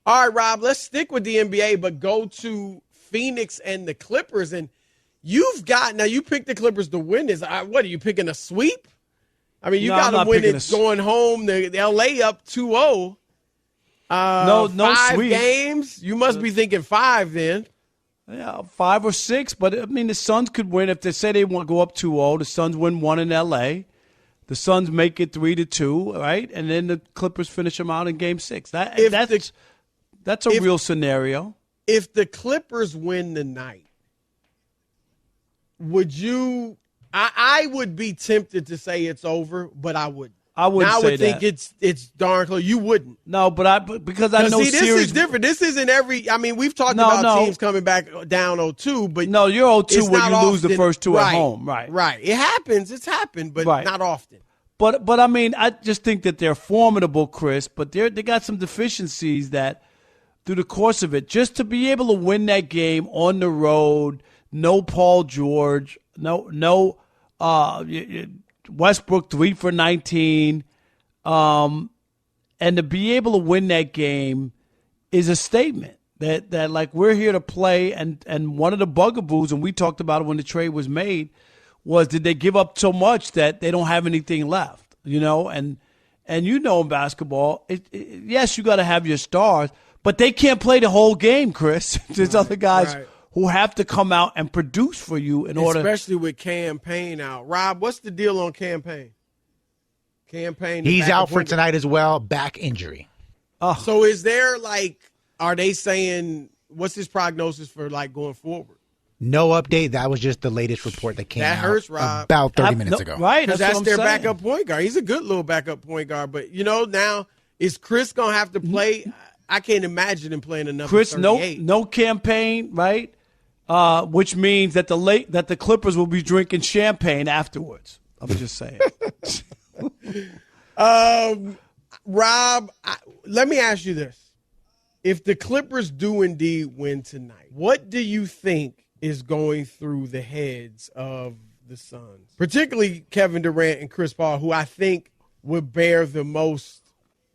All right, Rob, let's stick with the NBA, but go to Phoenix and the Clippers. And you picked the Clippers to win this. What, are you picking a sweep? I mean, you got to win it going home. The LA up 2-0. No 5 sweep. games. You must be thinking 5 then. Yeah, 5 or 6. But, I mean, the Suns could win. If they say they want to go up 2-0, the Suns win 1 in L.A., the Suns make it 3-2, right? And then the Clippers finish them out in Game 6. That's a real scenario. If the Clippers win tonight, would you – I would be tempted to say it's over, but I wouldn't. I wouldn't say that. I would think it's darn close. You wouldn't. No, because I know this is different. This isn't every – I mean, we've talked about teams coming back down 0-2, but no, you're 0-2 when you lose the first 2 right, at home. Right. Right. It happens. It's happened, but not often. But I mean, I just think that they're formidable, Chris, but they got some deficiencies that through the course of it, just to be able to win that game on the road, no Paul George, no Westbrook 3 for 19, and to be able to win that game is a statement that like we're here to play. And one of the bugaboos, and we talked about it when the trade was made, was did they give up so much that they don't have anything left, And in basketball, yes, you got to have your stars, but they can't play the whole game, Chris. There's other guys who have to come out and produce for you in order. Especially with Payne out. Rob, what's the deal on Payne? Payne. He's out for tonight as well, back injury. So is there are they saying, what's his prognosis for going forward? No update. That was just the latest report that came out. That hurts, Rob. About 30 minutes ago. Right. Because that's their backup point guard. He's a good little backup point guard. But, now, is Chris going to have to play? I can't imagine him playing enough. Chris, no campaign, right? Which means that the Clippers will be drinking champagne afterwards. I'm just saying. Rob, let me ask you this. If the Clippers do indeed win tonight, what do you think is going through the heads of the Suns, particularly Kevin Durant and Chris Paul, who I think would bear the most,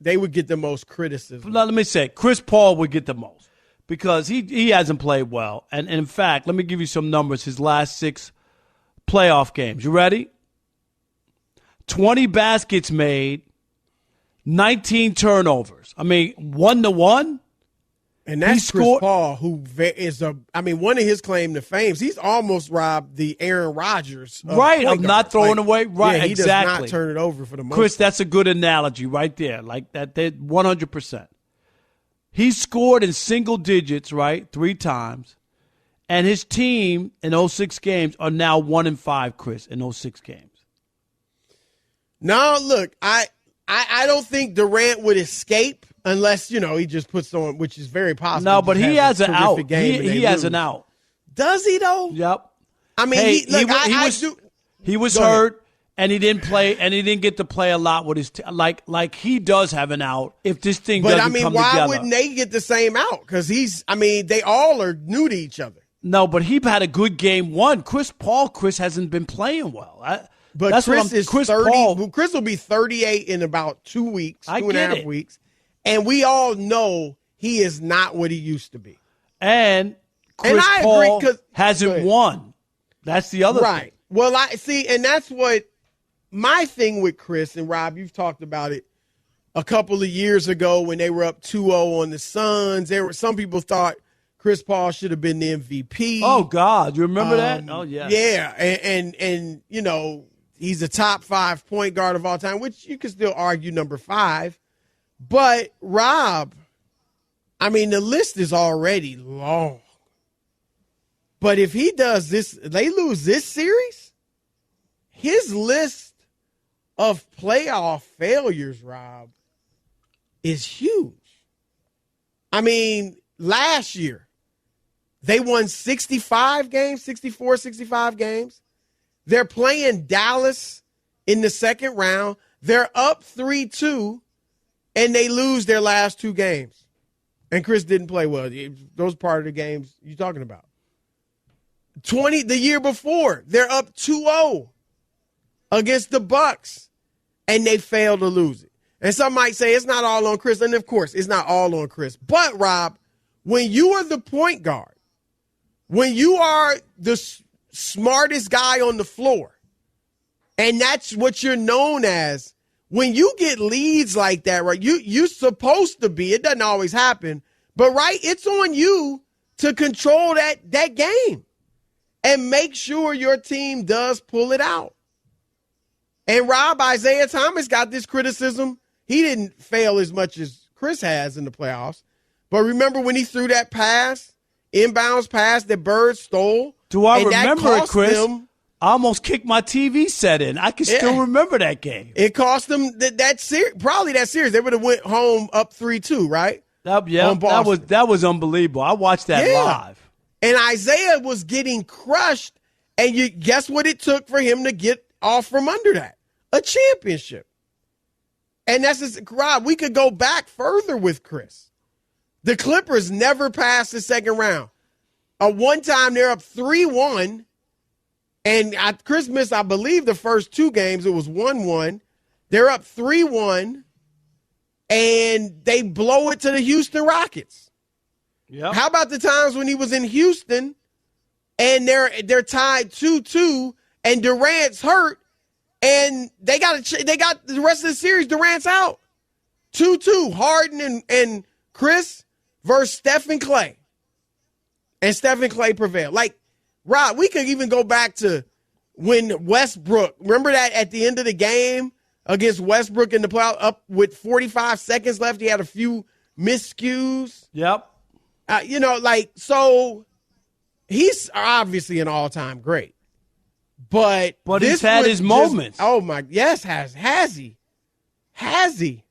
they would get the most criticism? Let me say, Chris Paul would get the most because he hasn't played well. And in fact, let me give you some numbers, his last 6 playoff games. You ready? 20 baskets made, 19 turnovers. I mean, 1-1. And that's Chris Paul, who is one of his claim to fame. He's almost robbed the Aaron Rodgers of not throwing away. Right, he exactly. does not turn it over for the most Chris, part. that's a good analogy right there. Like that, 100%. He scored in single digits, right, 3 times. And his team in those 6 games are now 1-5, Chris, in those 6 games. No, look, I don't think Durant would escape unless, he just puts on, which is very possible. No, but he has an out. He has an out. Does he, though? Yep. I mean, he was hurt, and he didn't play, and he didn't get to play a lot with his like he does have an out if this thing doesn't come together. But, why wouldn't they get the same out? Because they all are new to each other. No, but he had a good game 1. Chris hasn't been playing well. But that's Chris is 30. Paul. Chris will be 38 in about 2 weeks, 2.5 weeks. And we all know he is not what he used to be. And Chris Paul hasn't won. That's the other thing. Well, and that's what my thing with Chris and Rob, you've talked about it a couple of years ago when they were up 2-0 on the Suns. Some people thought Chris Paul should have been the MVP. Oh, God. You remember that? Oh, yeah. Yeah. And he's a top 5 point guard of all time, which you can still argue number 5. But, Rob, the list is already long. But if he does this, they lose this series, his list of playoff failures, Rob, is huge. Last year, they won 65 games. They're playing Dallas in the second round. They're up 3-2. And they lose their last 2 games. And Chris didn't play well. Those part of the games you're talking about. The year before, they're up 2-0 against the Bucks. And they failed to lose it. And some might say it's not all on Chris. And, of course, it's not all on Chris. But, Rob, when you are the point guard, when you are the smartest guy on the floor, and that's what you're known as, when you get leads like that, right, you're supposed to be, it doesn't always happen, but, right, it's on you to control that game and make sure your team does pull it out. And, Rob, Isaiah Thomas got this criticism. He didn't fail as much as Chris has in the playoffs. But remember when he threw that pass, inbounds pass that Bird stole? Do I remember it, Chris? I almost kicked my TV set in. I can still remember that game. It cost them that series. Probably that series. They would have went home up 3-2, right? That was unbelievable. I watched that live. And Isaiah was getting crushed. And you guess what it took for him to get off from under that? A championship. And that's just, Rob, we could go back further with Chris. The Clippers never passed the second round. One time they're up 3-1. And at Christmas, I believe the first two games, it was 1-1. They're up 3-1. And they blow it to the Houston Rockets. Yep. How about the times when he was in Houston and they're tied 2-2 and Durant's hurt and they got the rest of the series, Durant's out. 2-2, Harden and Chris versus Stephen Clay. And Stephen Clay prevailed. Like, Rob, we could even go back to when Westbrook, remember that at the end of the game against Westbrook in the playoff, up with 45 seconds left, he had a few miscues. Yep. So he's obviously an all-time great. But he's had his moments. Oh, my, yes, has he? Has he?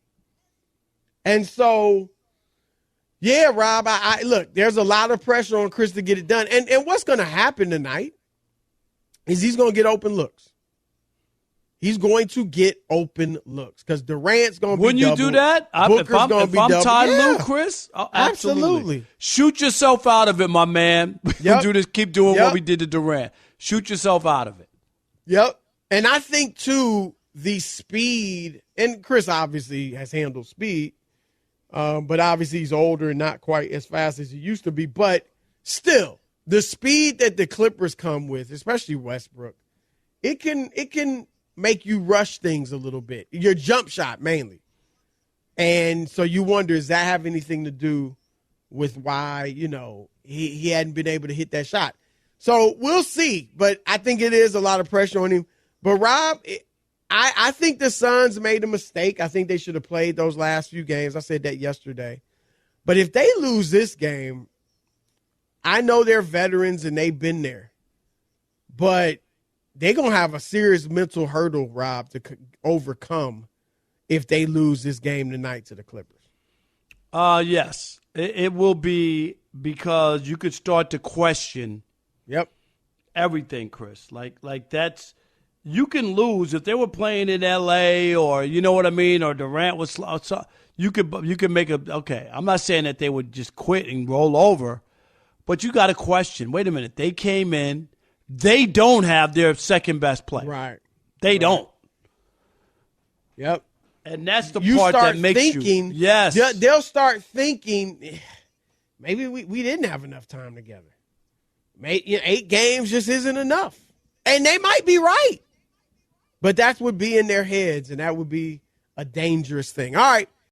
And so, yeah, Rob, I look, there's a lot of pressure on Chris to get it done. And what's going to happen tonight is he's going to get open looks. He's going to get open looks because Durant's going to be Wouldn't you do that? If I'm Ty Lue, Chris, absolutely. Shoot yourself out of it, my man. Yep. Keep doing what we did to Durant. Shoot yourself out of it. Yep. And I think, too, the speed, and Chris obviously has handled speed, but obviously he's older and not quite as fast as he used to be. But still, the speed that the Clippers come with, especially Westbrook, it can make you rush things a little bit. Your jump shot mainly. And so you wonder, does that have anything to do with why, he hadn't been able to hit that shot? So we'll see. But I think it is a lot of pressure on him. But, Rob, I think the Suns made a mistake. I think they should have played those last few games. I said that yesterday. But if they lose this game, I know they're veterans and they've been there. But they're going to have a serious mental hurdle, Rob, to overcome if they lose this game tonight to the Clippers. Yes. It will be, because you could start to question everything, Chris. Like that's – you can lose. If they were playing in L.A. or, you know what I mean, or Durant was – you could make a – okay, I'm not saying that they would just quit and roll over, but you got to question. Wait a minute. They came in. They don't have their second best player. Right. They don't. Yep. And that's the part that makes thinking, you. Yes. They'll start thinking, maybe we didn't have enough time together. 8 games just isn't enough. And they might be right. But that would be in their heads, and that would be a dangerous thing. All right.